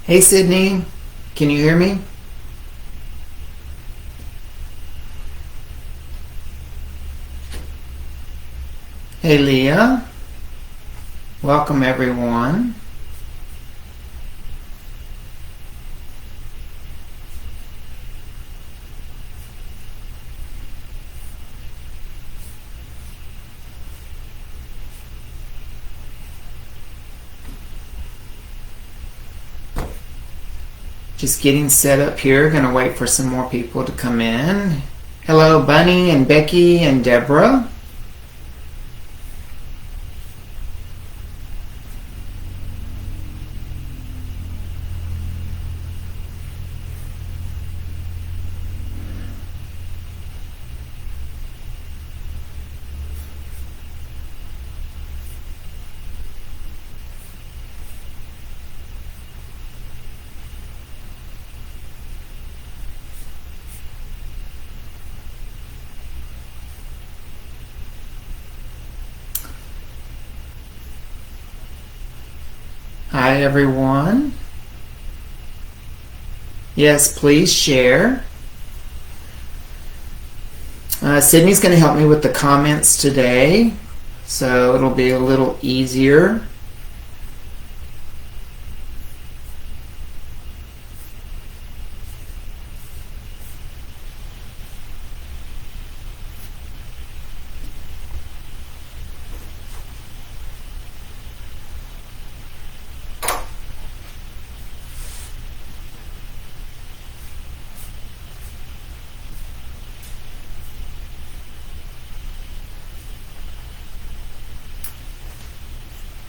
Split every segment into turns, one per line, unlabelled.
Hey Sidney, can you hear me? Hey Leah, welcome everyone. Just getting set up here, gonna wait for some more people to come in. Hello Bunny and Becky and Deborah. Hi everyone. Yes, please share. Sydney's going to help me with the comments today, so it'll be a little easier.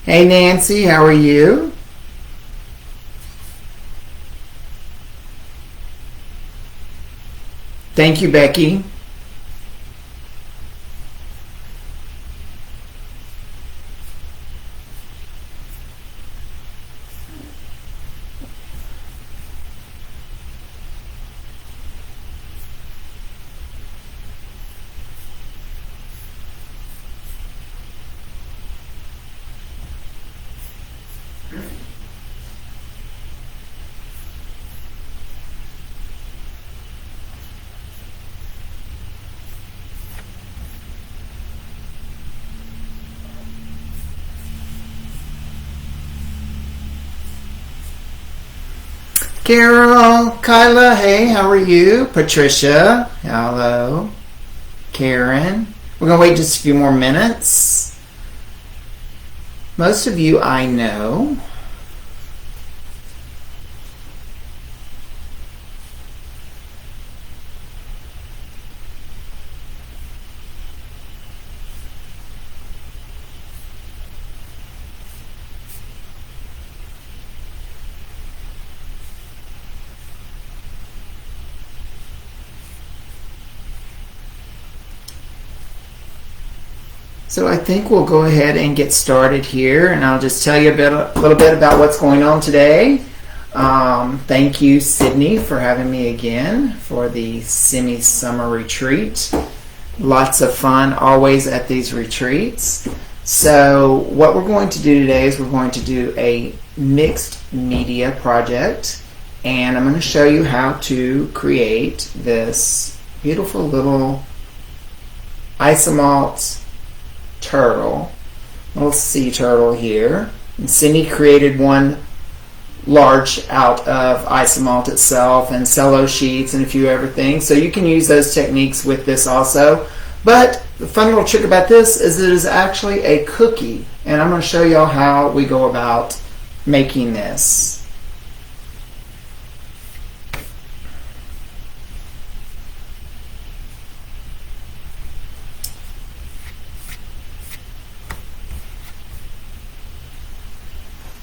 Hey Nancy, how are you? Thank you, Becky. Carol, Kyla, hey, how are you? Patricia, hello. Karen, we're going to wait just a few more minutes. Most of you I know. So I think we'll go ahead and get started here, and I'll just tell you a little bit about what's going on today. Thank you, Sidney, for having me again for the Simi Summer Retreat. Lots of fun always at these retreats. So what we're going to do today is we're going to do a mixed media project, and I'm going to show you how to create this beautiful little isomalt turtle, little sea turtle here. And Cindy created one large out of isomalt itself and cello sheets and a few other things, so you can use those techniques with this also. But the fun little trick about this is it is actually a cookie, and I'm going to show y'all how we go about making this.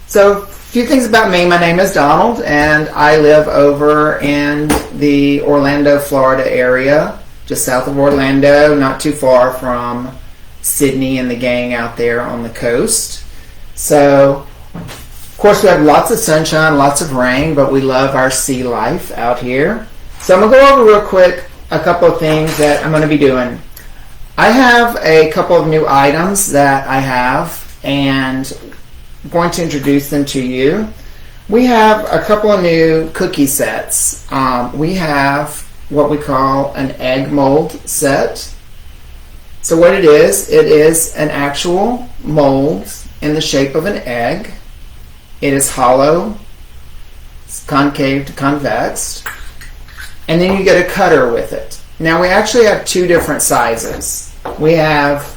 So, a few things about me. My name is Donald, and I live over in the Orlando, Florida area, just south of Orlando, not too far from Sidney and the gang out there on the coast. So, of course, we have lots of sunshine, lots of rain, but we love our sea life out here. So, I'm going to go over real quick a couple of things that I'm going to be doing. I have a couple of new items that I have, and I'm going to introduce them to you. We have a couple of new cookie sets. We have what we call an egg mold set. So what it is an actual mold in the shape of an egg. It is hollow, it's concave to convex, and then you get a cutter with it. Now we actually have two different sizes. We have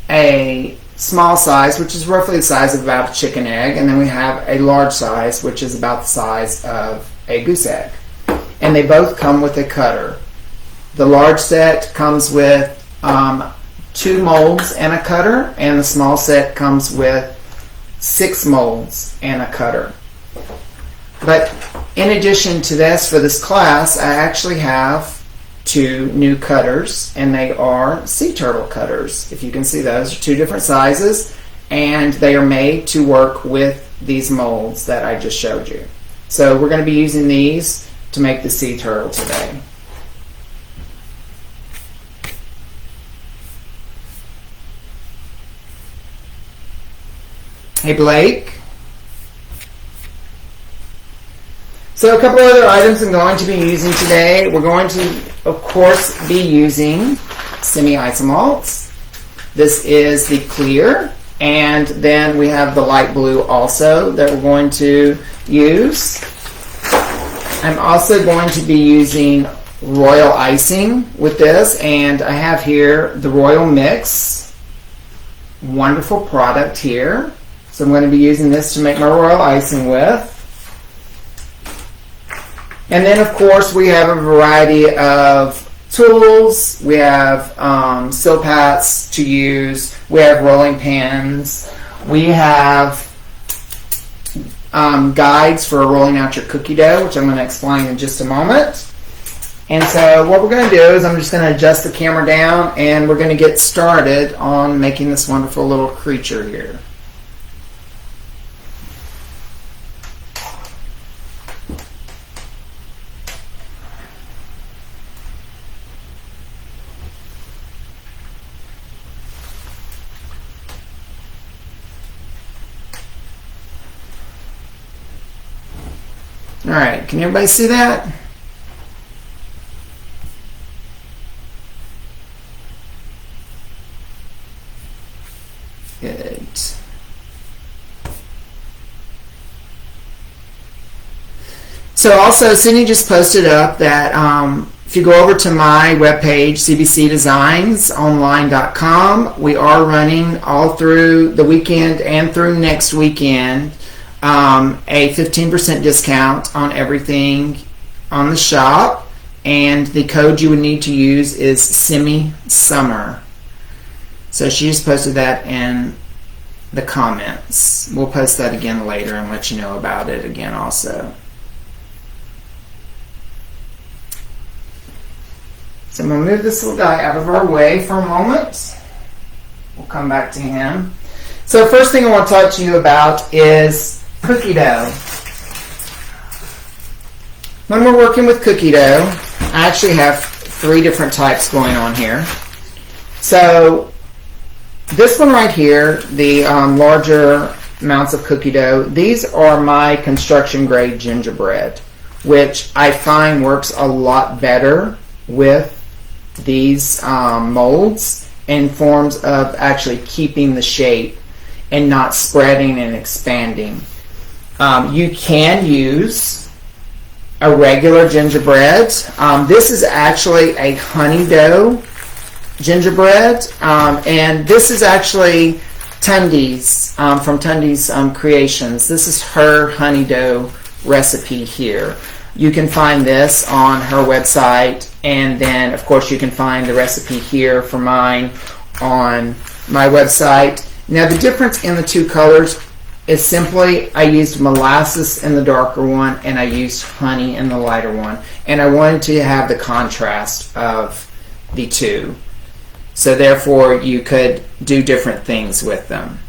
a small size, which is roughly the size of about a chicken egg, and then we have a large size, which is about the size of a goose egg. And they both come with a cutter. The large set comes with 2 molds and a cutter, and the small set comes with 6 molds and a cutter. But in addition to this, for this class, I actually have 2 new cutters, and they are sea turtle cutters. If you can see, those are 2 different sizes, and they are made to work with these molds that I just showed you. So we're going to be using these to make the sea turtle today. Hey Blake. So a couple other items I'm going to be using today. We're going to, of course, be using Simi isomalts. This is the clear, and then we have the light blue also that we're going to use. I'm also going to be using royal icing with this, and I have here the royal mix. Wonderful product here. So I'm going to be using this to make my royal icing with. And then, of course, we have a variety of tools. We have silpats to use. We have rolling pins. We have guides for rolling out your cookie dough, which I'm going to explain in just a moment. And so what we're going to do is I'm just going to adjust the camera down, and we're going to get started on making this wonderful little creature here. All right, can everybody see that? Good. So also, Sidney just posted up that if you go over to my webpage, cbcdesignsonline.com, we are running all through the weekend and through next weekend a 15% discount on everything on the shop, and the code you would need to use is Simi Summer. So she just posted that in the comments. We'll post that again later and let you know about it again also. So I'm going to move this little guy out of our way for a moment. We'll come back to him. So first thing I want to talk to you about is cookie dough. When we're working with cookie dough, I actually have 3 different types going on here. So this one right here, the larger amounts of cookie dough, these are my construction grade gingerbread, which I find works a lot better with these molds in forms of actually keeping the shape and not spreading and expanding. You can use a regular gingerbread. This is actually a honey dough gingerbread, and this is actually Tundi's from Tundi's Creations. This is her honey dough recipe here. You can find this on her website, and then of course you can find the recipe here for mine on my website. Now the difference in the 2 colors is simply I used molasses in the darker one and I used honey in the lighter one, and I wanted to have the contrast of the 2. So therefore you could do different things with them.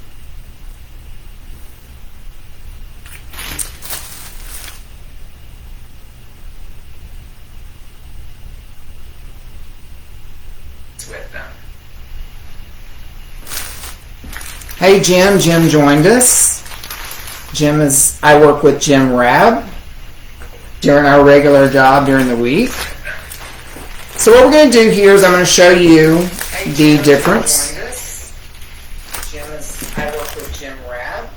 Hey Jim joined us. I work with Jim Rabb during our regular job during the week. So what we're going to do here is I'm going to show you the difference. I work with Jim Rabb.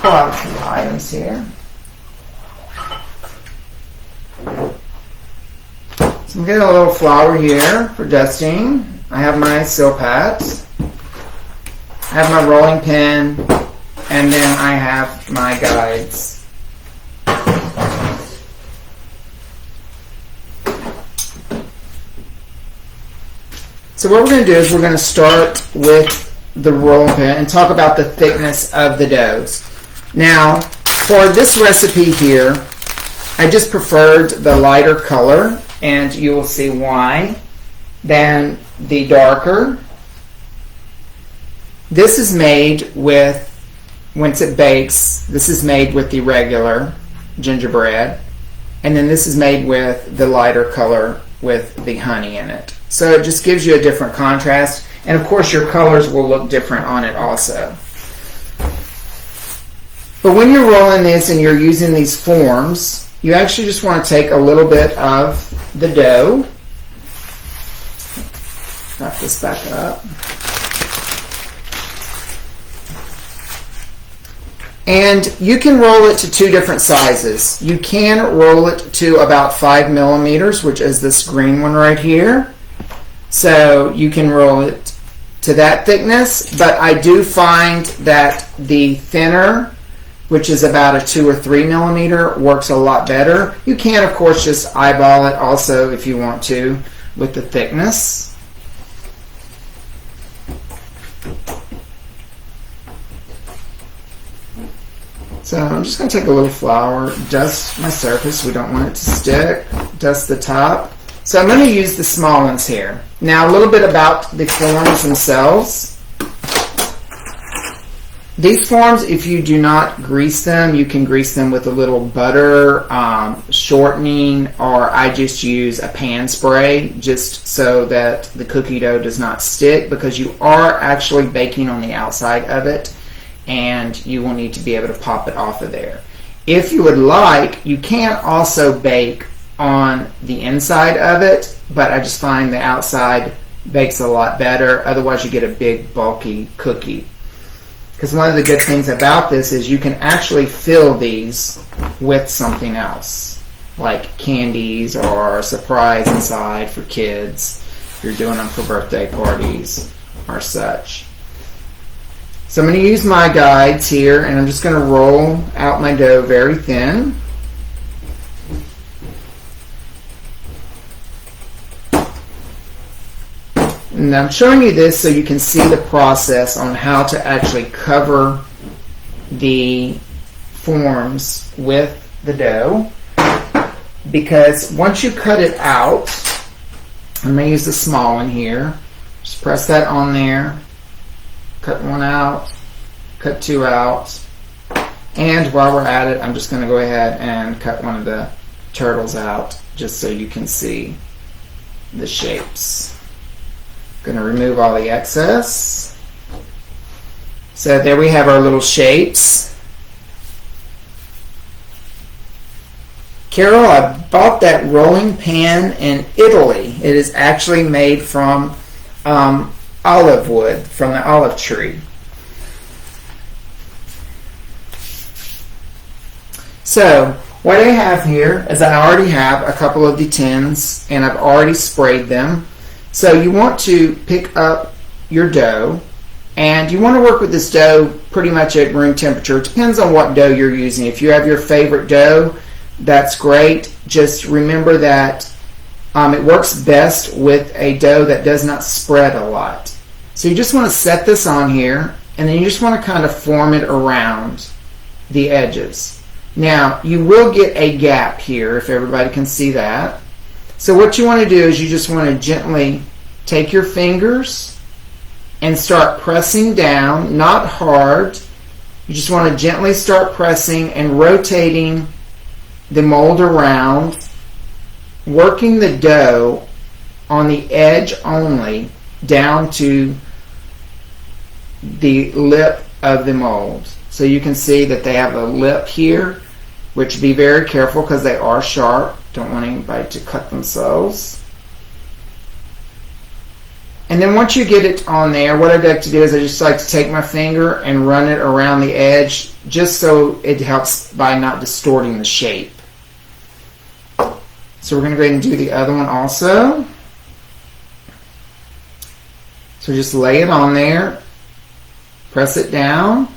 Pull out a few items here. So I'm getting a little flour here for dusting. I have my Silpat. I have my rolling pin, and then I have my guides. So what we're going to do is we're going to start with the rolling pin and talk about the thickness of the doughs. Now, for this recipe here, I just preferred the lighter color, and you will see why, than the darker. This is made with, once it bakes, this is made with the regular gingerbread, and then this is made with the lighter color with the honey in it. So it just gives you a different contrast, and of course your colors will look different on it also. But when you're rolling this and you're using these forms, you actually just want to take a little bit of the dough. Wrap this back up. And you can roll it to two different sizes. You can roll it to about 5 millimeters, which is this green one right here. So you can roll it to that thickness, but I do find that the thinner, which is about a 2 or 3 millimeter, works a lot better. You can, of course, just eyeball it also if you want to with the thickness. So I'm just going to take a little flour, dust my surface. We don't want it to stick. Dust the top. So I'm going to use the small ones here. Now a little bit about the forms themselves. These forms, if you do not grease them, you can grease them with a little butter, shortening, or I just use a pan spray just so that the cookie dough does not stick, because you are actually baking on the outside of it and you will need to be able to pop it off of there. If you would like, you can also bake on the inside of it, but I just find the outside bakes a lot better. Otherwise you get a big bulky cookie. Because one of the good things about this is you can actually fill these with something else, like candies or a surprise inside for kids if you're doing them for birthday parties or such. So I'm going to use my guides here, and I'm just going to roll out my dough very thin. And I'm showing you this so you can see the process on how to actually cover the forms with the dough. Because once you cut it out, I'm going to use the small one here. Just press that on there. Cut one out. Cut two out. And while we're at it, I'm just going to go ahead and cut one of the turtles out just so you can see the shapes. Going to remove all the excess. So there we have our little shapes. Carol, I bought that rolling pan in Italy. It is actually made from olive wood, from the olive tree. So what I have here is I already have a couple of the tins and I've already sprayed them. So you want to pick up your dough, and you want to work with this dough pretty much at room temperature. It depends on what dough you're using. If you have your favorite dough, that's great. Just remember that it works best with a dough that does not spread a lot. So you just want to set this on here, and then you just want to kind of form it around the edges. Now, you will get a gap here, if everybody can see that. So what you want to do is you just want to gently take your fingers and start pressing down, not hard. You just want to gently start pressing and rotating the mold around, working the dough on the edge only down to the lip of the mold. So you can see that they have a lip here, which be very careful because they are sharp. Don't want anybody to cut themselves. And then once you get it on there, what I like to do is I just like to take my finger and run it around the edge, just so it helps by not distorting the shape. So we're going to go ahead and do the other one also. So just lay it on there, press it down,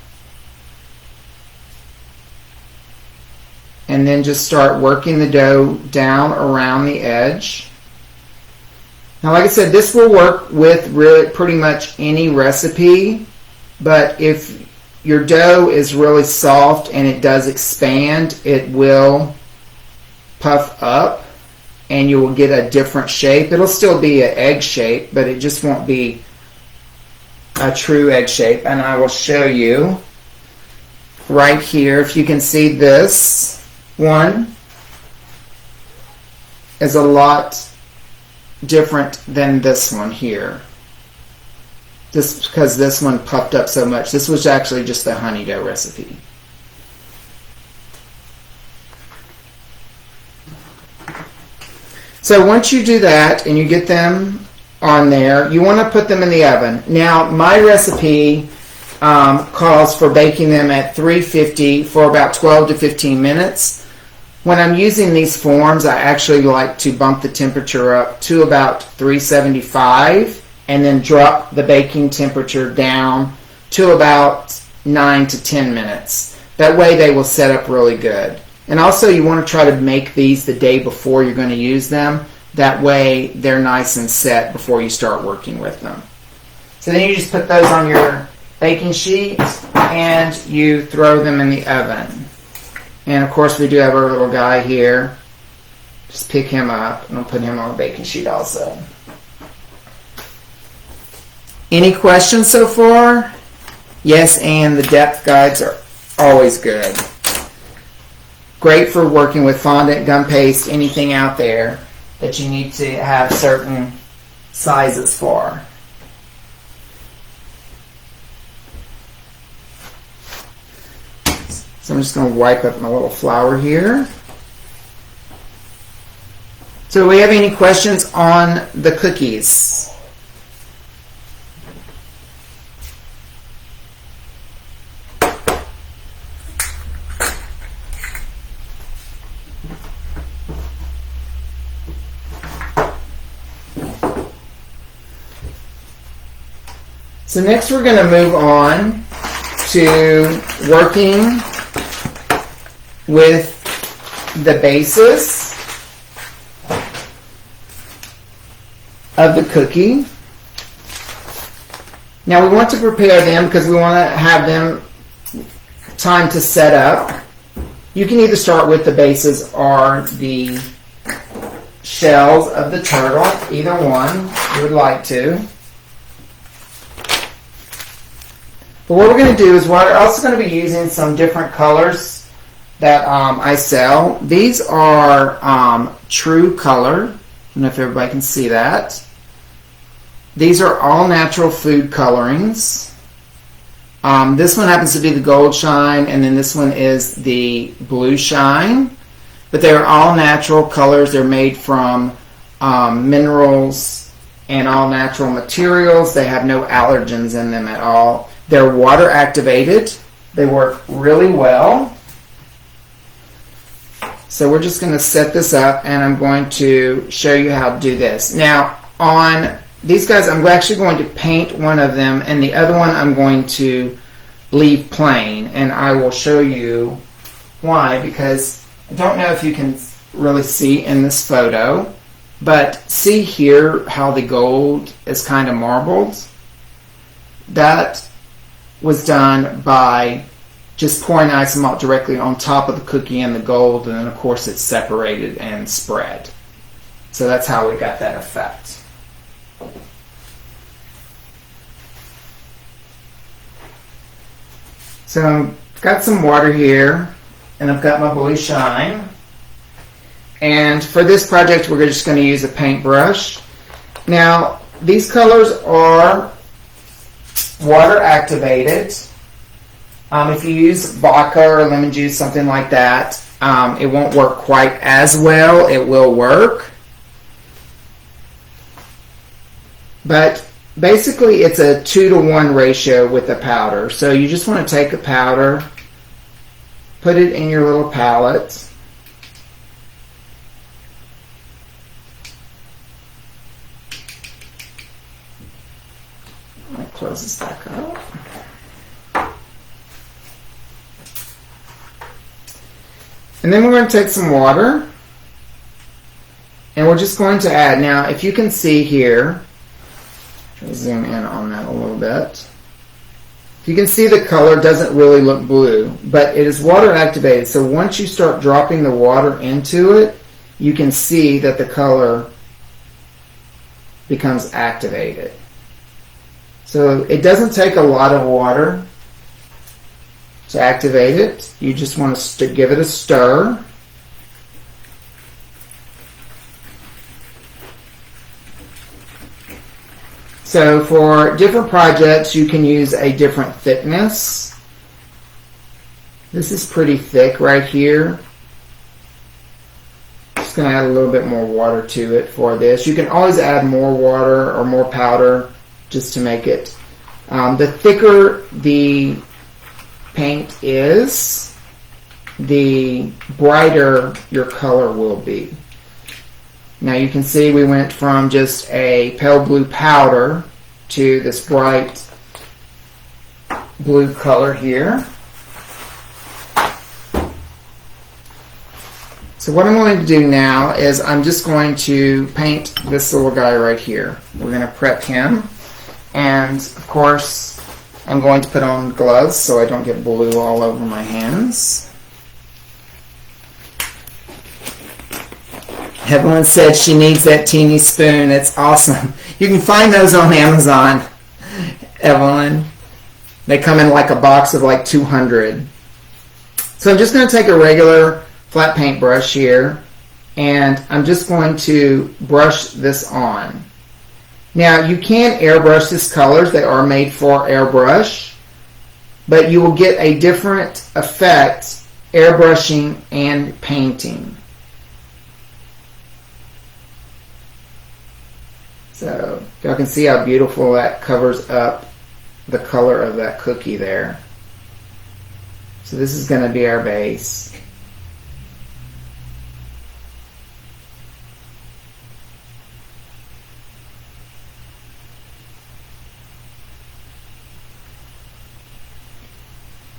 and then just start working the dough down around the edge. Now, like I said, this will work with really pretty much any recipe, but if your dough is really soft and it does expand, it will puff up and you will get a different shape. It'll still be an egg shape, but it just won't be a true egg shape. And I will show you right here. If you can see, this one is a lot different than this one here. Just because this one puffed up so much. This was actually just the honey dough recipe. So once you do that and you get them on there, you want to put them in the oven. Now, my recipe calls for baking them at 350 for about 12 to 15 minutes. When I'm using these forms, I actually like to bump the temperature up to about 375 and then drop the baking temperature down to about 9 to 10 minutes. That way they will set up really good. And also you want to try to make these the day before you're going to use them. That way they're nice and set before you start working with them. So then you just put those on your baking sheet and you throw them in the oven. And of course we do have our little guy here. Just pick him up and I'll put him on the baking sheet also. Any questions so far? Yes, and the depth guides are always good. Great for working with fondant, gum paste, anything out there that you need to have certain sizes for. So I'm just going to wipe up my little flour here. So do we have any questions on the cookies? So next we're going to move on to working with the basis of the cookie. Now we want to prepare them because we want to have them time to set up. You can either start with the bases or the shells of the turtle, either one you would like to. But what we're going to do is we're also going to be using some different colors that I sell. These are True Color. I don't know if everybody can see that. These are all natural food colorings. This one happens to be the Gold Shine, and then this one is the Blue Shine. But they are all natural colors. They're made from minerals and all natural materials. They have no allergens in them at all. They're water activated. They work really well. So we're just going to set this up and I'm going to show you how to do this. Now on these guys I'm actually going to paint one of them and the other one I'm going to leave plain, and I will show you why, because I don't know if you can really see in this photo, but see here how the gold is kind of marbled. That was done by just pouring ice malt directly on top of the cookie and the gold, and then of course it's separated and spread. So that's how we got that effect. So I've got some water here and I've got my Blue Shine, and for this project we're just going to use a paintbrush. Now these colors are water activated. If you use vodka or lemon juice, something like that, it won't work quite as well. It will work. But basically it's a 2-to-1 ratio with the powder. So you just want to take the powder, put it in your little palette. I'll close this back up. And then we're going to take some water, and we're just going to add, now if you can see here, I'll zoom in on that a little bit. You can see the color doesn't really look blue, but it is water activated. So once you start dropping the water into it, you can see that the color becomes activated. So it doesn't take a lot of water to activate it. You just want to give it a stir. So for different projects, you can use a different thickness. This is pretty thick right here. Just going to add a little bit more water to it for this. You can always add more water or more powder just to make it. The thicker the paint is, the brighter your color will be. Now you can see we went from just a pale blue powder to this bright blue color here. So what I'm going to do now is I'm just going to paint this little guy right here. We're going to prep him, and of course I'm going to put on gloves so I don't get blue all over my hands. Evelyn said she needs that teeny spoon. It's awesome. You can find those on Amazon, Evelyn. They come in like a box of like 200. So I'm just going to take a regular flat paintbrush here, and I'm just going to brush this on. Now you can airbrush these colors. They are made for airbrush, but you will get a different effect airbrushing and painting. So y'all can see how beautiful that covers up the color of that cookie there. So this is going to be our base.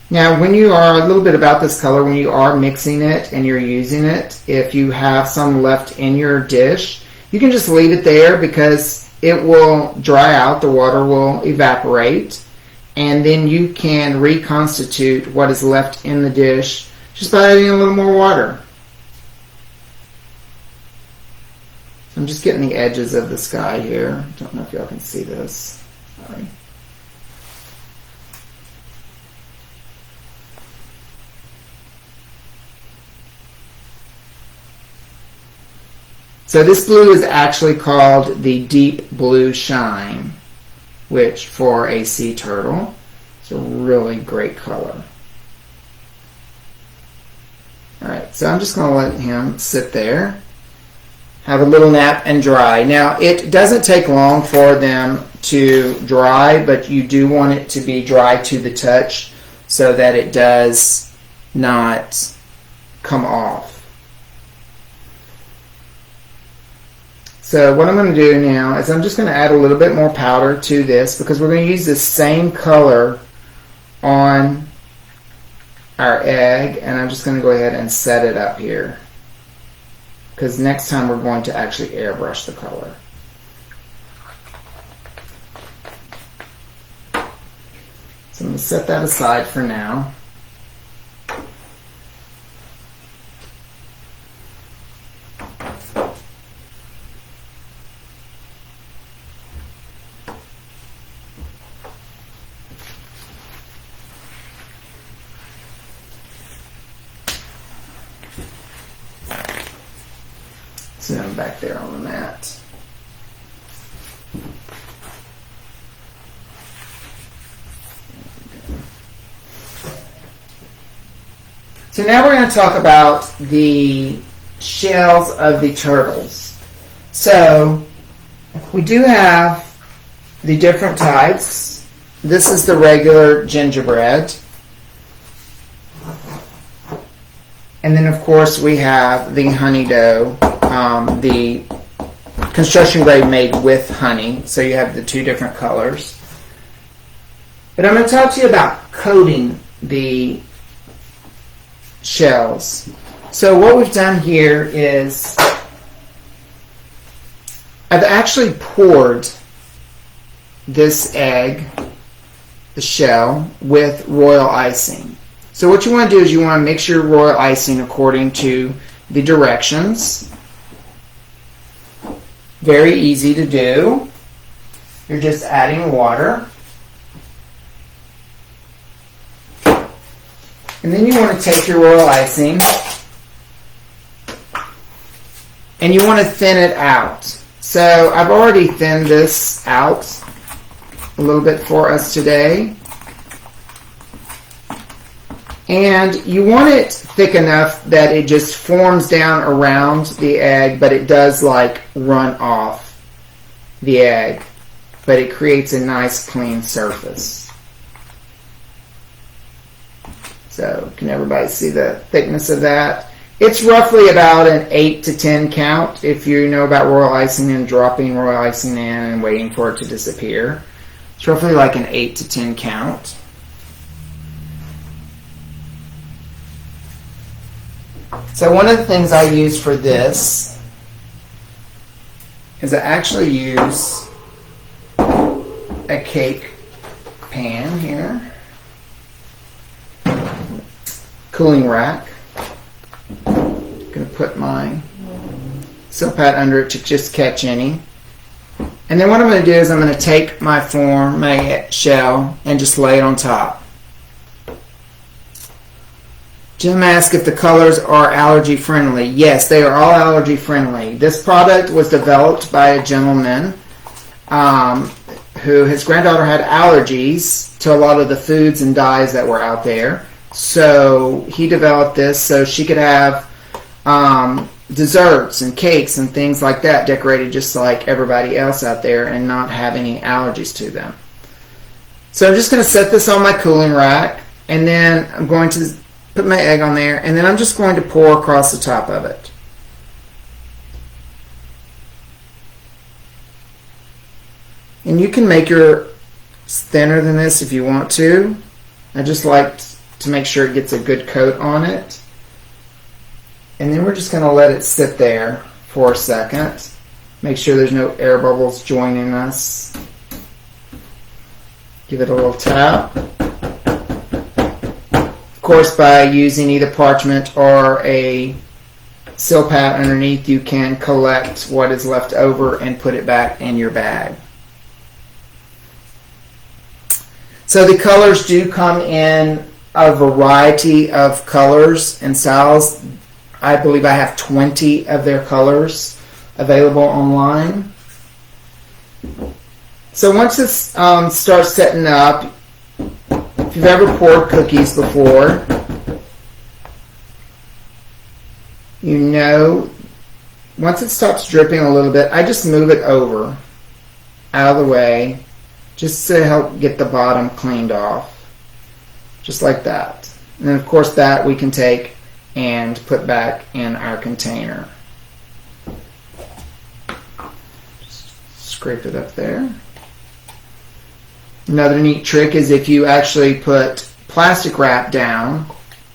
Now when you are, a little bit about this color, when you are mixing it and you're using it, if you have some left in your dish, you can just leave it there because it will dry out, the water will evaporate, and then you can reconstitute what is left in the dish just by adding a little more water. I'm just getting the edges of the sky here. Don't know if y'all can see this. Sorry. So this blue is actually called the Deep Blue Shine, which for a sea turtle, it's a really great color. Alright, so I'm just going to let him sit there, have a little nap and dry. Now it doesn't take long for them to dry, but you do want it to be dry to the touch so that it does not come off. So what I'm going to do now is I'm just going to add a little bit more powder to this because we're going to use the same color on our egg, and I'm just going to go ahead and set it up here because next time we're going to actually airbrush the color. So I'm going to set that aside for now. So I'm back there on the mat. So now we're going to talk about the shells of the turtles. So we do have the different types. This is the regular gingerbread. And then of course we have the honey dough, the construction grade made with honey. So you have the two different colors. But I'm going to talk to you about coating the shells. So what we've done here is I've actually poured this egg, the shell, with royal icing. So what you want to do is you want to mix your royal icing according to the directions. Very easy to do. You're just adding water. And then you want to take your royal icing and you want to thin it out. So I've already thinned this out a little bit for us today. And you want it thick enough that it just forms down around the egg, but it does like run off the egg, but it creates a nice clean surface. So can everybody see the thickness of that? It's roughly about an 8 to 10 count if you know about royal icing and dropping royal icing in and waiting for it to disappear. It's roughly like an 8 to 10 count. So one of the things I use for this is I actually use a cake pan here, cooling rack. I'm going to put my silk pad under it to just catch any. And then what I'm going to do is I'm going to take my form, my shell, and just lay it on top. Jim asked if the colors are allergy friendly. Yes, they are all allergy friendly. This product was developed by a gentleman who his granddaughter had allergies to a lot of the foods and dyes that were out there. So he developed this so she could have desserts and cakes and things like that decorated just like everybody else out there and not have any allergies to them. So I'm just going to set this on my cooling rack, and then I'm going to put my egg on there, and then I'm just going to pour across the top of it. And you can make yours thinner than this if you want to. I just like to make sure it gets a good coat on it. And then we're just going to let it sit there for a second. Make sure there's no air bubbles joining us. Give it a little tap. Of course, by using either parchment or a silk pad underneath, you can collect what is left over and put it back in your bag. So the colors do come in a variety of colors and styles. I believe I have 20 of their colors available online. So once this starts setting up, if you've ever poured cookies before, you know once it stops dripping a little bit, I just move it over out of the way just to help get the bottom cleaned off, just like that. And then of course that we can take and put back in our container. Just scrape it up there. Another neat trick is if you actually put plastic wrap down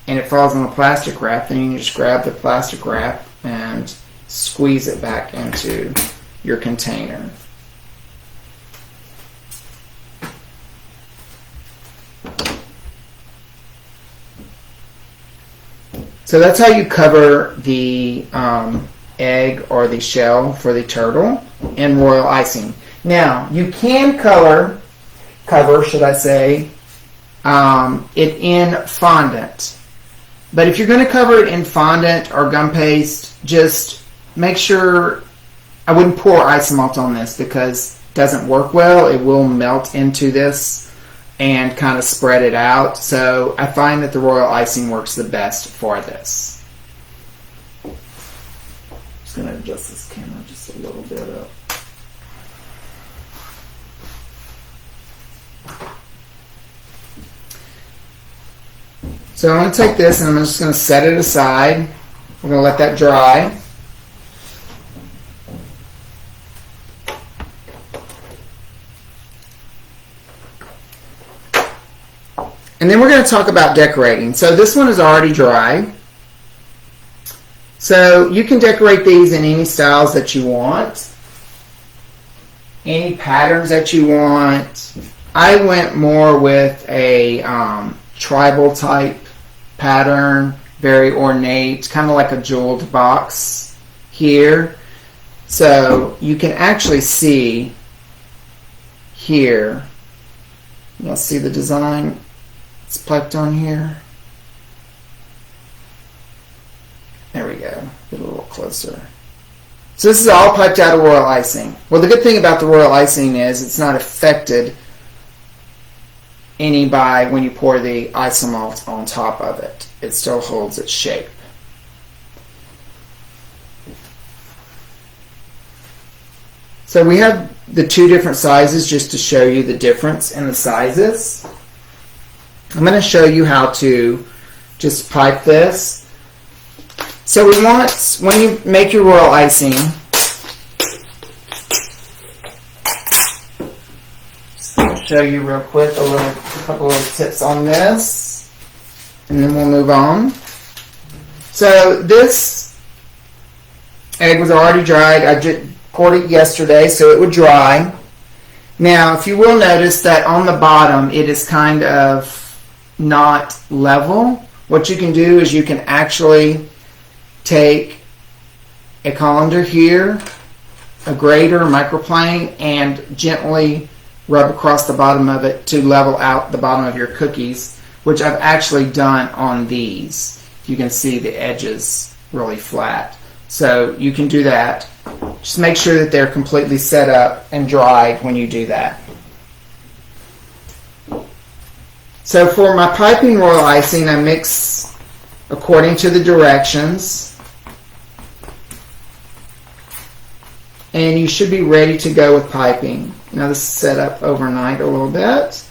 and it falls on the plastic wrap, then you can just grab the plastic wrap and squeeze it back into your container. So that's how you cover the egg or the shell for the turtle in royal icing. Now, you can cover, should I say, it in fondant. But if you're going to cover it in fondant or gum paste, just make sure, I wouldn't pour ice melt on this because it doesn't work well. It will melt into this and kind of spread it out. So I find that the royal icing works the best for this. Just going to adjust this camera just a little bit up. So I'm going to take this and I'm just going to set it aside. We're going to let that dry. And then we're going to talk about decorating. So this one is already dry. So you can decorate these in any styles that you want. Any patterns that you want. I went more with a tribal type pattern, very ornate, kind of like a jeweled box here. So you can actually see here, you'll see the design. It's piped on here. There we go. Get a little closer. So this is all piped out of royal icing. Well, the good thing about the royal icing is it's not affected any by when you pour the isomalt on top of it. It still holds its shape. So we have the two different sizes just to show you the difference in the sizes. I'm going to show you how to just pipe this. So we want, when you make your royal icing, just going to show you real quick a couple of tips on this, and then we'll move on. So this egg was already dried. I just poured it yesterday so it would dry. Now, if you will notice that on the bottom it is kind of not level. What you can do is you can actually take a colander here, a grater, a microplane, and gently rub across the bottom of it to level out the bottom of your cookies, which I've actually done on these. You can see the edges really flat. So you can do that. Just make sure that they're completely set up and dried when you do that. So for my piping royal icing, I mix according to the directions. And you should be ready to go with piping. Now this is set up overnight a little bit,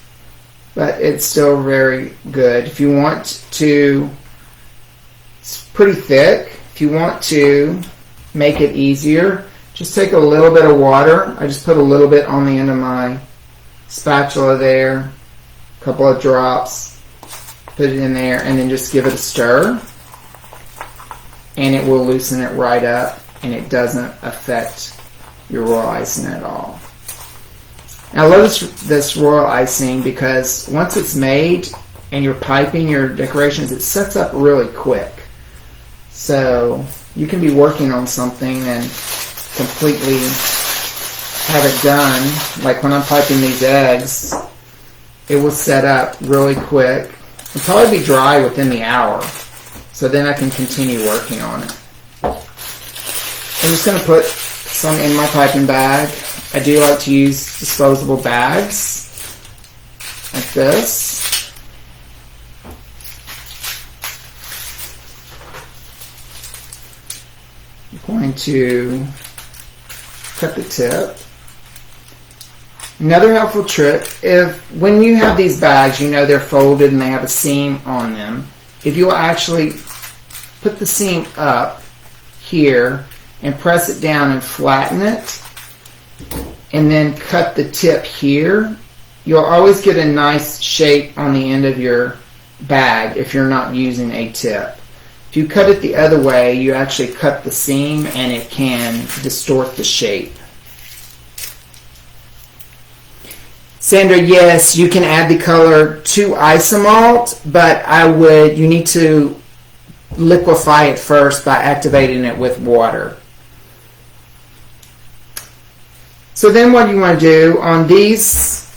but it's still very good. If you want to, it's pretty thick. If you want to make it easier, just take a little bit of water. I just put a little bit on the end of my spatula there. Couple of drops, put it in there, and then just give it a stir, and it will loosen it right up, and it doesn't affect your royal icing at all. Now I love this royal icing because once it's made and you're piping your decorations, it sets up really quick. So you can be working on something and completely have it done. Like when I'm piping these eggs, it will set up really quick. It'll probably be dry within the hour. So then I can continue working on it. I'm just going to put some in my piping bag. I do like to use disposable bags like this. I'm going to cut the tip. Another helpful trick, when you have these bags, you know they're folded and they have a seam on them. If you'll actually put the seam up here and press it down and flatten it, and then cut the tip here, you'll always get a nice shape on the end of your bag if you're not using a tip. If you cut it the other way, you actually cut the seam and it can distort the shape. Sandra, yes, you can add the color to isomalt, but you need to liquefy it first by activating it with water. So then what you want to do on these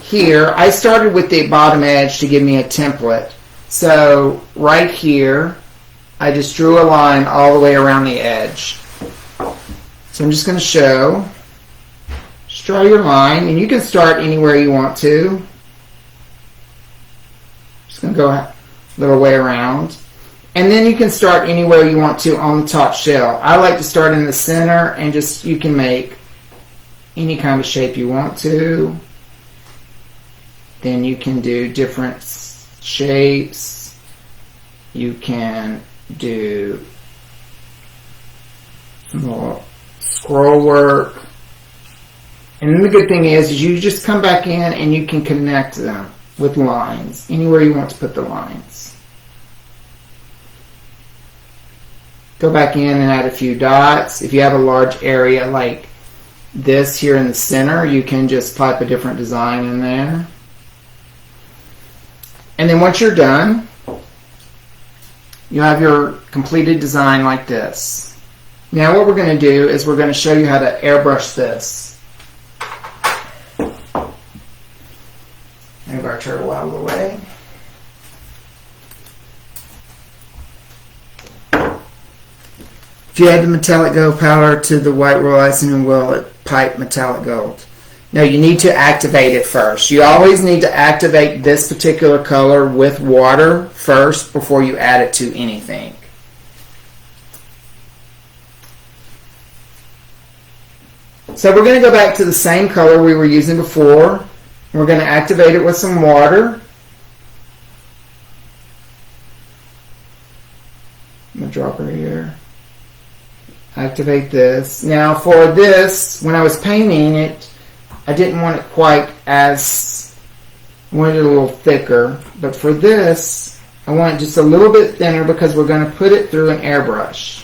here, I started with the bottom edge to give me a template. So right here, I just drew a line all the way around the edge. So I'm just going to show draw your line, and you can start anywhere you want to. Just going to go a little way around. And then you can start anywhere you want to on the top shell. I like to start in the center, and just you can make any kind of shape you want to. Then you can do different shapes. You can do some more scroll work. And then the good thing is you just come back in and you can connect them with lines anywhere you want to put the lines. Go back in and add a few dots. If you have a large area like this here in the center, you can just type a different design in there. And then once you're done, you have your completed design like this. Now what we're going to do is we're going to show you how to airbrush this. Move our turtle out of the way. If you add the metallic gold powder to the white royal icing and will pipe metallic gold. Now you need to activate it first. You always need to activate this particular color with water first before you add it to anything. So we're going to go back to the same color we were using before. We're going to activate it with some water. I'm going to drop her here. Activate this. Now for this, when I was painting it, I didn't want it quite as, I wanted it a little thicker. But for this, I want it just a little bit thinner because we're going to put it through an airbrush.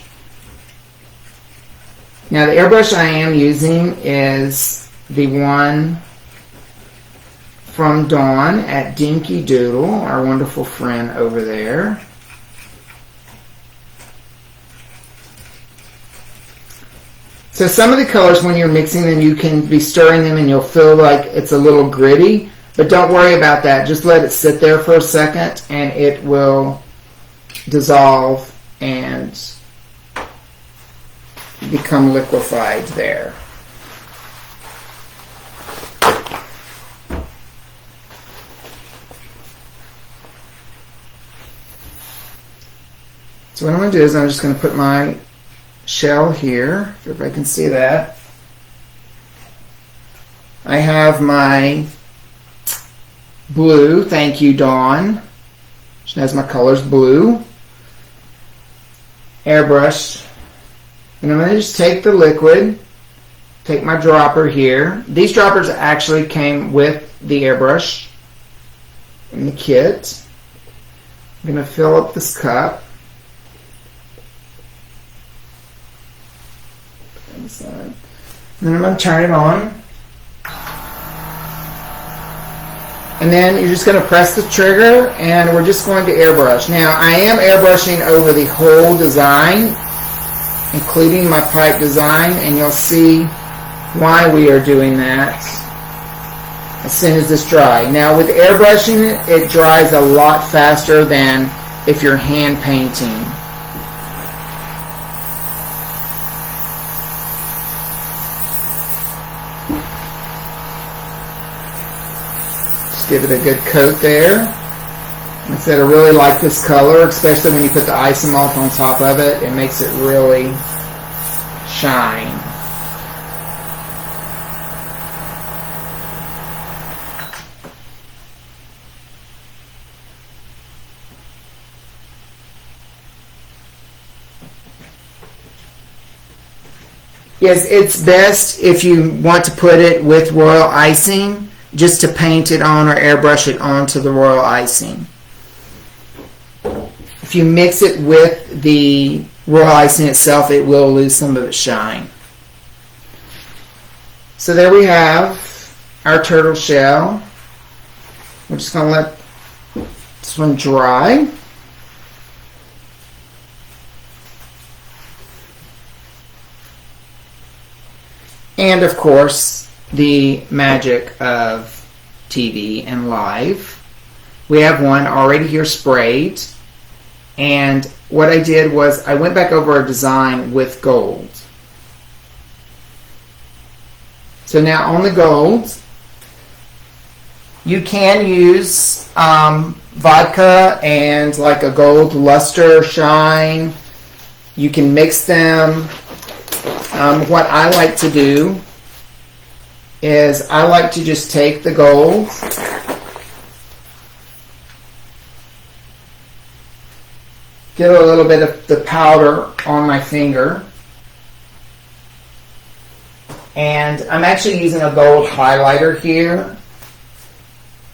Now the airbrush I am using is the one from Dawn at Dinky Doodle, our wonderful friend over there. So some of the colors, when you're mixing them, you can be stirring them and you'll feel like it's a little gritty, but don't worry about that. Just let it sit there for a second and it will dissolve and become liquefied there. So what I'm going to do is I'm just going to put my shell here, if everybody can see that. I have my blue, thank you Dawn. She has my colors blue. Airbrush. And I'm going to just take the liquid, take my dropper here. These droppers actually came with the airbrush in the kit. I'm going to fill up this cup. And then I'm going to turn it on. And then you're just going to press the trigger and we're just going to airbrush. Now I am airbrushing over the whole design, including my pipe design, and you'll see why we are doing that as soon as this dries. Now with airbrushing, it dries a lot faster than if you're hand painting. Just give it a good coat there. Like I said, I really like this color, especially when you put the isomalt on top of it. It makes it really shine. Yes, it's best if you want to put it with royal icing, just to paint it on or airbrush it onto the royal icing. If you mix it with the royal icing itself, it will lose some of its shine. So there we have our turtle shell. We're just going to let this one dry. And of course, the magic of TV and live. We have one already here sprayed. And what I did was I went back over a design with gold. So now on the gold, you can use vodka and like a gold luster shine. You can mix them. What I like to do is I like to just take the gold get a little bit of the powder on my finger, and I'm actually using a gold highlighter here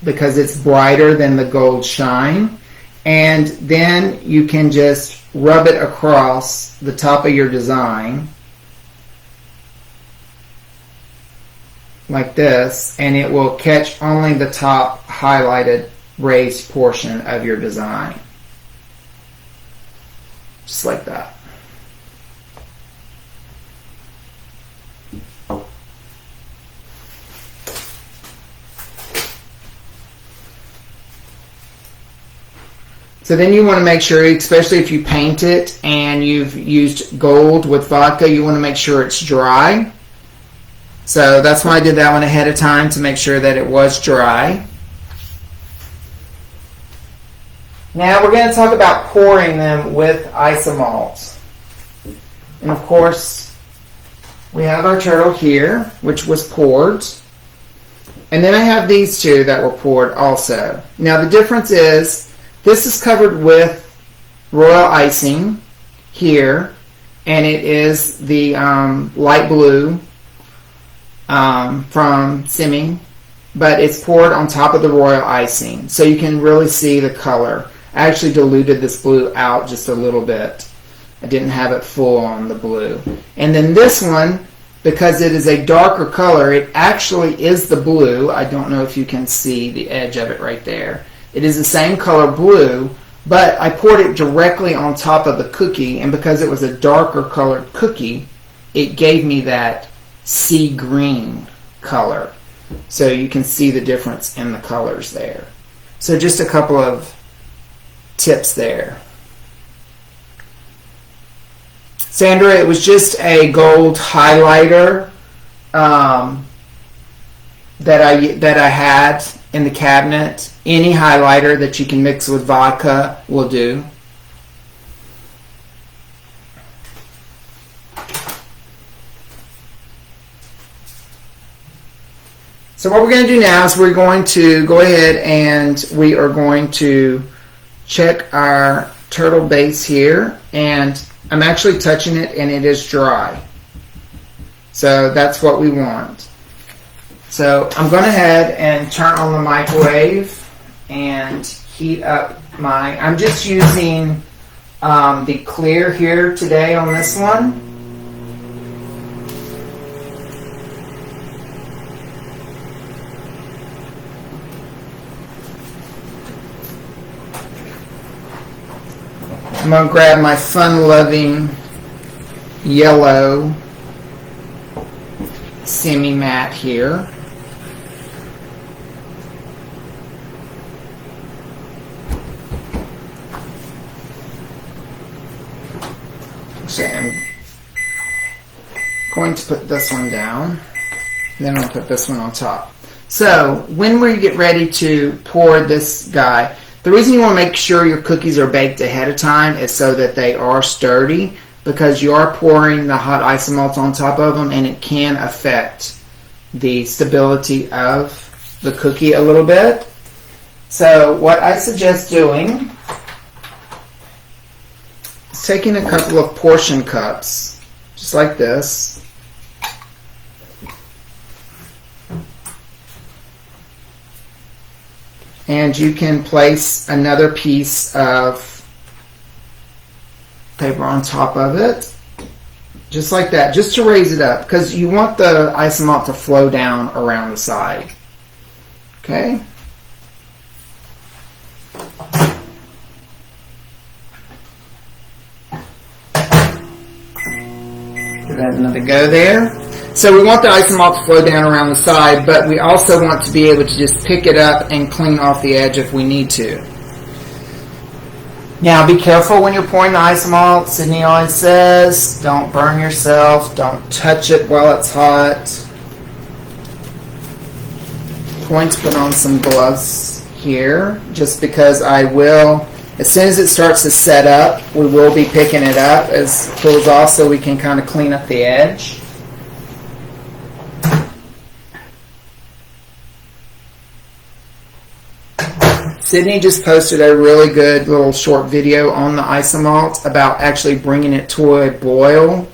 because it's brighter than the gold shine. And then you can just rub it across the top of your design like this, and it will catch only the top highlighted raised portion of your design. Just like that. So then you want to make sure, especially if you paint it and you've used gold with vodka, you want to make sure it's dry. So that's why I did that one ahead of time, to make sure that it was dry. Now we're going to talk about pouring them with isomalt. And of course, we have our turtle here, which was poured. And then I have these two that were poured also. Now the difference is, this is covered with royal icing here, and it is the light blue from Simi, but it's poured on top of the royal icing, so you can really see the color. I actually diluted this blue out just a little bit. I didn't have it full on the blue. And then this one, because it is a darker color, it actually is the blue. I don't know if you can see the edge of it right there. It is the same color blue, but I poured it directly on top of the cookie, and because it was a darker colored cookie, it gave me that sea green color. So you can see the difference in the colors there. So just a couple of tips there. Sandra, it was just a gold highlighter that I had in the cabinet. Any highlighter that you can mix with vodka will do. So what we're going to do now is we're going to go ahead and we are going to check our turtle base here, and I'm actually touching it and it is dry. So that's what we want. So I'm going ahead and turn on the microwave and heat up my, I'm just using the clear here today on this one. I'm going to grab my fun-loving yellow Simi mat here. So I'm going to put this one down, then I'll put this one on top. So when we get ready to pour this guy, the reason you want to make sure your cookies are baked ahead of time is so that they are sturdy, because you are pouring the hot isomalt on top of them, and it can affect the stability of the cookie a little bit. So what I suggest doing is taking a couple of portion cups, just like this, and you can place another piece of paper on top of it, just like that, just to raise it up, because you want the isomalt to flow down around the side. Okay? Give that another go there. So we want the isomalt to flow down around the side, but we also want to be able to just pick it up and clean off the edge if we need to. Now be careful when you're pouring the isomalt. Sidney always says, don't burn yourself, don't touch it while it's hot. going to put on some gloves here, just because I will, as soon as it starts to set up, we will be picking it up as it cools off so we can kind of clean up the edge. Sidney just posted a really good little short video on the isomalt about actually bringing it to a boil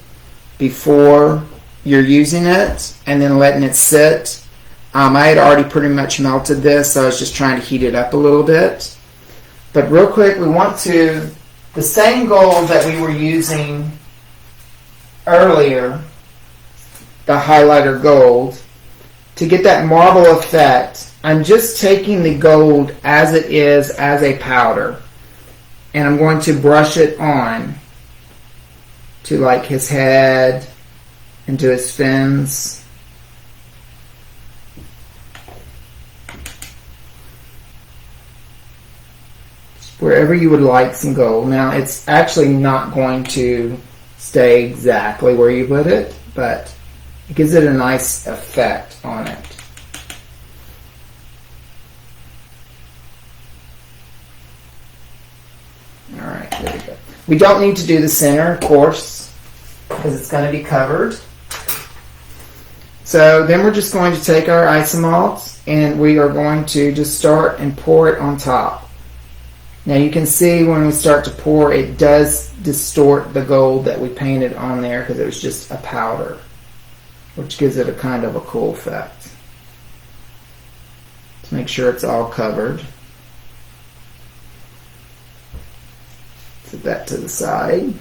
before you're using it and then letting it sit. I had already pretty much melted this, so I was just trying to heat it up a little bit. But real quick, we want to, the same gold that we were using earlier, the highlighter gold, to get that marble effect, I'm just taking the gold as it is as a powder, and I'm going to brush it on to like his head and to his fins. Wherever you would like some gold. Now it's actually not going to stay exactly where you put it, but it gives it a nice effect on it. Alright, there we go. We don't need to do the center, of course, because it's going to be covered. So then we're just going to take our isomalt and we are going to just start and pour it on top. Now you can see when we start to pour, it does distort the gold that we painted on there because it was just a powder, which gives it a kind of a cool effect. To make sure it's all covered. Put that to the side.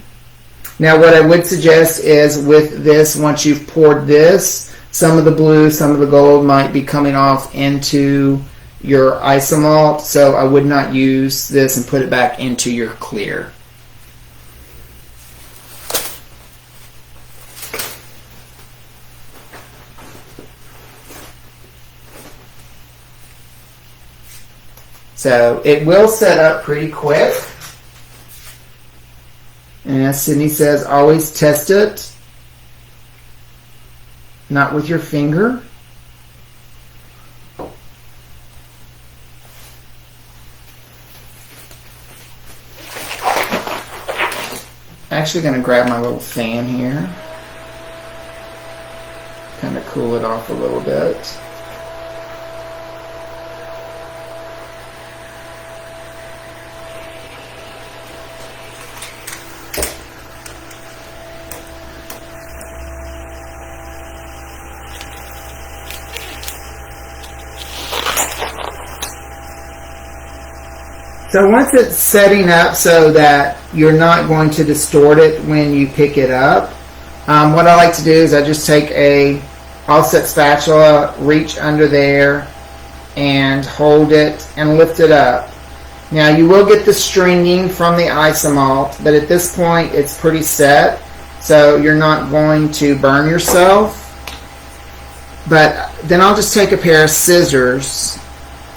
Now what I would suggest is with this, once you've poured this, some of the blue, some of the gold might be coming off into your isomalt, so I would not use this and put it back into your clear. So it will set up pretty quick. And as Sidney says, always test it, not with your finger. Actually going to grab my little fan here, kind of cool it off a little bit. So once it's setting up so that you're not going to distort it when you pick it up, what I like to do is I just take a offset spatula, reach under there, and hold it and lift it up. Now you will get the stringing from the isomalt, but at this point it's pretty set, so you're not going to burn yourself. But then I'll just take a pair of scissors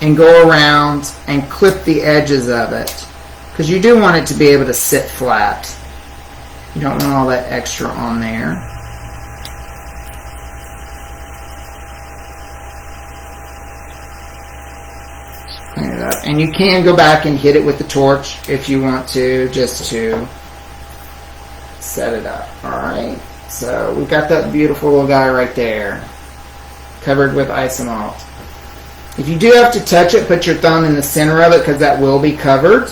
and go around and clip the edges of it, because you do want it to be able to sit flat. You don't want all that extra on there. Just clean it up. And you can go back and hit it with the torch if you want to, just to set it up. Alright, so we've got that beautiful little guy right there, covered with isomalt. If you do have to touch it, put your thumb in the center of it, because that will be covered.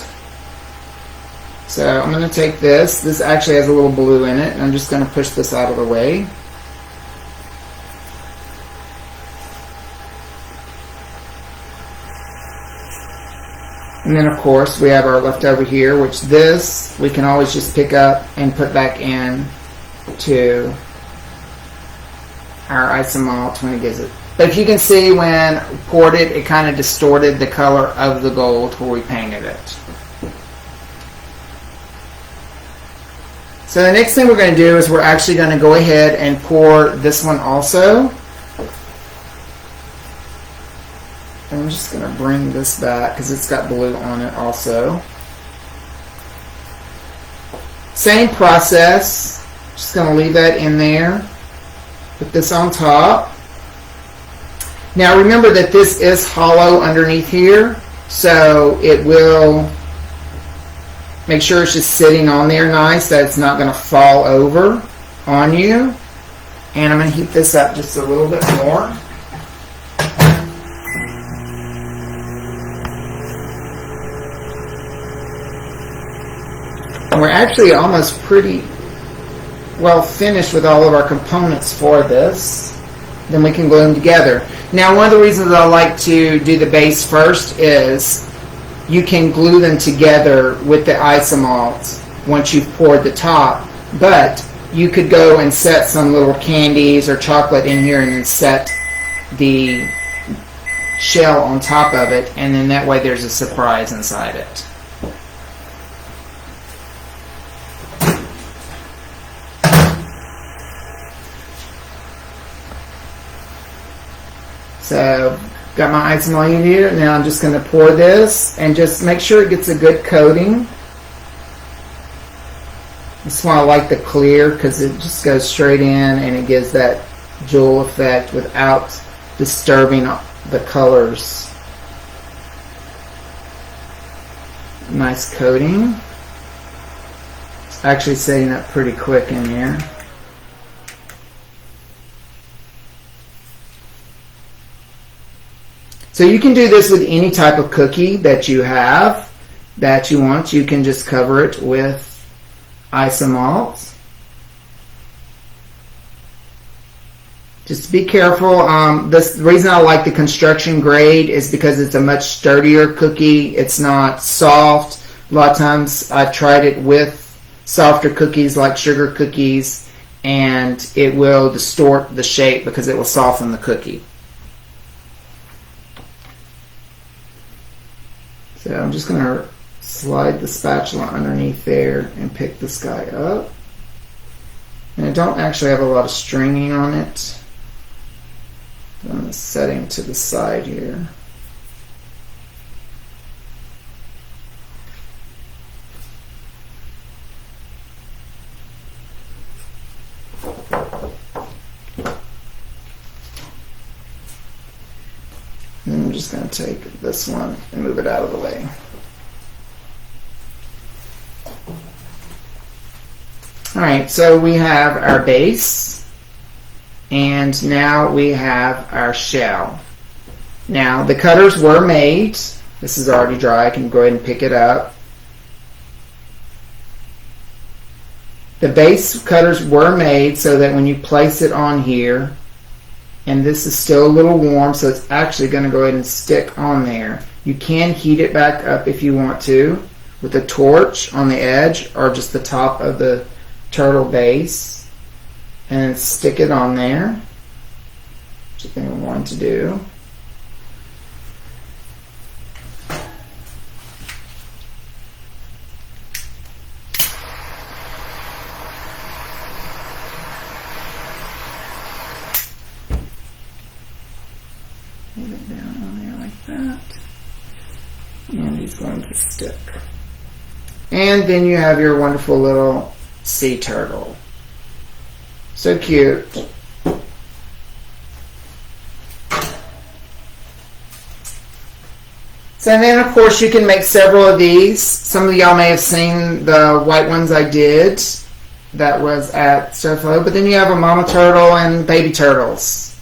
So I'm going to take this. This actually has a little blue in it, and I'm just going to push this out of the way. And then of course we have our leftover here, which this we can always just pick up and put back in to our isomalt when it gives it. But if you can see, when poured it, it kind of distorted the color of the gold where we painted it. So the next thing we're going to do is we're actually going to go ahead and pour this one also. And I'm just going to bring this back because it's got blue on it also. Same process. Just going to leave that in there. Put this on top. Now remember that this is hollow underneath here, so it will make sure it's just sitting on there nice, that it's not going to fall over on you. And I'm going to heat this up just a little bit more. We're actually almost pretty well finished with all of our components for this. Then we can glue them together. Now, one of the reasons I like to do the base first is you can glue them together with the isomalt once you've poured the top, but you could go and set some little candies or chocolate in here and then set the shell on top of it, and then that way there's a surprise inside it. So, got my isomalt here. Now I'm just going to pour this and just make sure it gets a good coating. That's why I like the clear, because it just goes straight in and it gives that jewel effect without disturbing the colors. Nice coating. It's actually setting up pretty quick in here. So you can do this with any type of cookie that you have that you want. You can just cover it with isomalt. Just be careful. The reason I like the construction grade is because it's a much sturdier cookie. It's not soft. A lot of times I've tried it with softer cookies like sugar cookies, and it will distort the shape because it will soften the cookie. So I'm just going to slide the spatula underneath there and pick this guy up. And I don't actually have a lot of stringing on it. I'm going to set him to the side here. And I'm just going to take this one and move it out of the way. Alright, so we have our base, and now we have our shell. Now, the cutters were made. This is already dry. I can go ahead and pick it up. The base cutters were made so that when you place it on here, and this is still a little warm, so it's actually going to go ahead and stick on there. You can heat it back up if you want to with a torch on the edge or just the top of the turtle base, and stick it on there, which I think I want to do. Move it down on there like that, and he's going to stick. And then you have your wonderful little sea turtle. So cute. So then of course you can make several of these. Some of y'all may have seen the white ones I did. That was at Surflow. But then you have a mama turtle and baby turtles.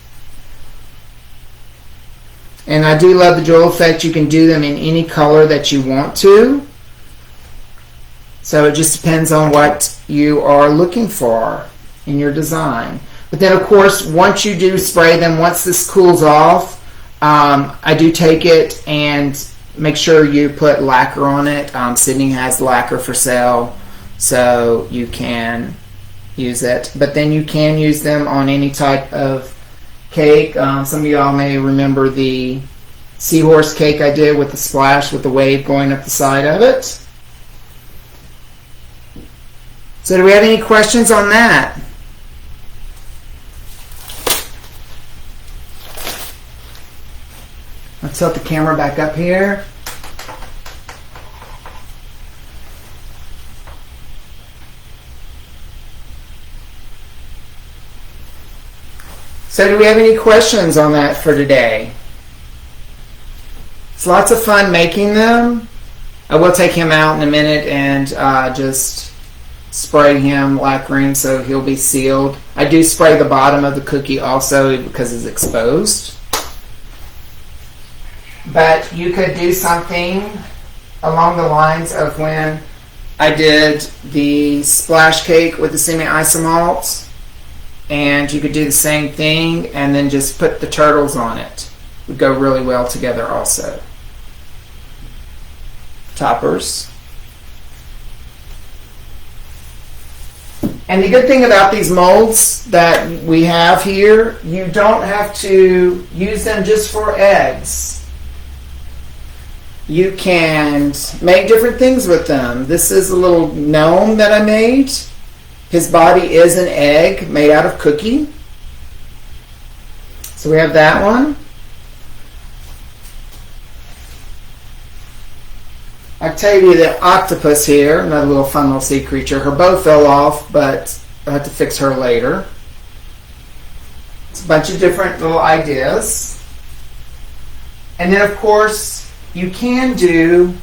And I do love the jewel effect. You can do them in any color that you want to. So it just depends on what you are looking for in your design. But then of course, once you do spray them, once this cools off, I do take it and make sure you put lacquer on it. Sidney has lacquer for sale, so you can use it. But then you can use them on any type of cake. Some of y'all may remember the seahorse cake I did with the splash with the wave going up the side of it. So do we have any questions on that? I'll tilt the camera back up here. So do we have any questions on that for today? It's lots of fun making them. I will take him out in a minute and just spray him lacquering so he'll be sealed. I do spray the bottom of the cookie also because it's exposed. But you could do something along the lines of when I did the splash cake with the Simi isomalt, and you could do the same thing and then just put the turtles on it. It would go really well together also. Toppers. And the good thing about these molds that we have here, you don't have to use them just for eggs. You can make different things with them. This is a little gnome that I made. His body is an egg made out of cookie. So we have that one. I tell you the octopus here, another little fun little sea creature. Her bow fell off, but I have to fix her later. It's a bunch of different little ideas. And then of course, you can do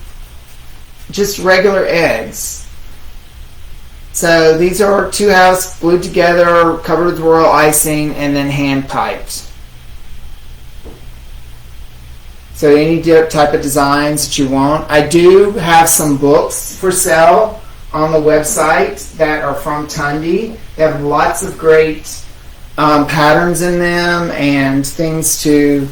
just regular eggs. So these are 2 halves glued together, covered with royal icing, and then hand piped. So any type of designs that you want. I do have some books for sale on the website that are from Tundi. They have lots of great patterns in them and things to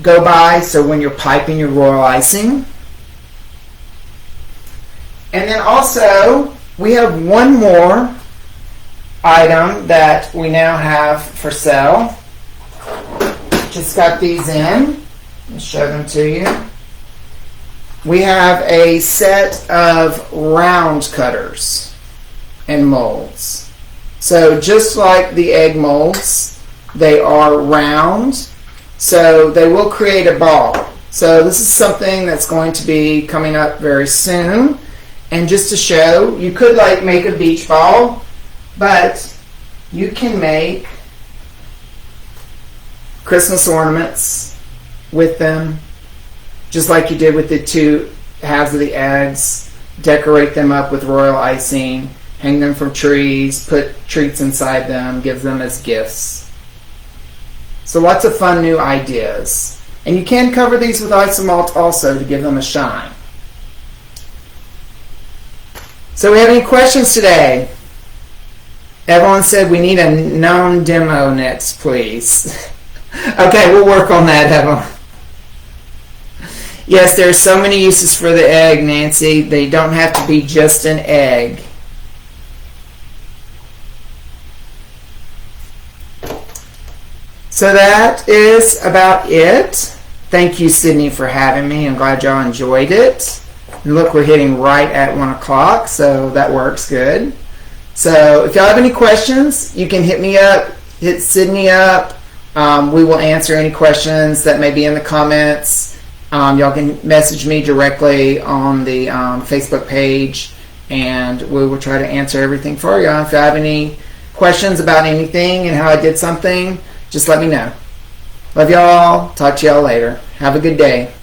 go by, so when you're piping your royal icing. And then also we have one more item that we now have for sale. Just got these in. I'll show them to you. We have a set of round cutters and molds. So just like the egg molds, they are round. So they will create a ball. So this is something that's going to be coming up very soon. And just to show, you could like make a beach ball, but you can make Christmas ornaments with them, just like you did with the 2 halves of the eggs. Decorate them up with royal icing, hang them from trees, put treats inside them, give them as gifts. So lots of fun new ideas. And you can cover these with isomalt also to give them a shine. So we have any questions today? Everyone said we need a gnome demo next, please. Okay, we'll work on that, Evelyn. Yes, there are so many uses for the egg, Nancy. They don't have to be just an egg. So that is about it. Thank you, Sidney, for having me. I'm glad y'all enjoyed it. And look, we're hitting right at 1 o'clock, so that works good. So if y'all have any questions, you can hit me up, hit Sidney up. We will answer any questions that may be in the comments. Y'all can message me directly on the Facebook page, and we will try to answer everything for you. If you have any questions about anything and how I did something, just let me know. Love y'all. Talk to y'all later. Have a good day.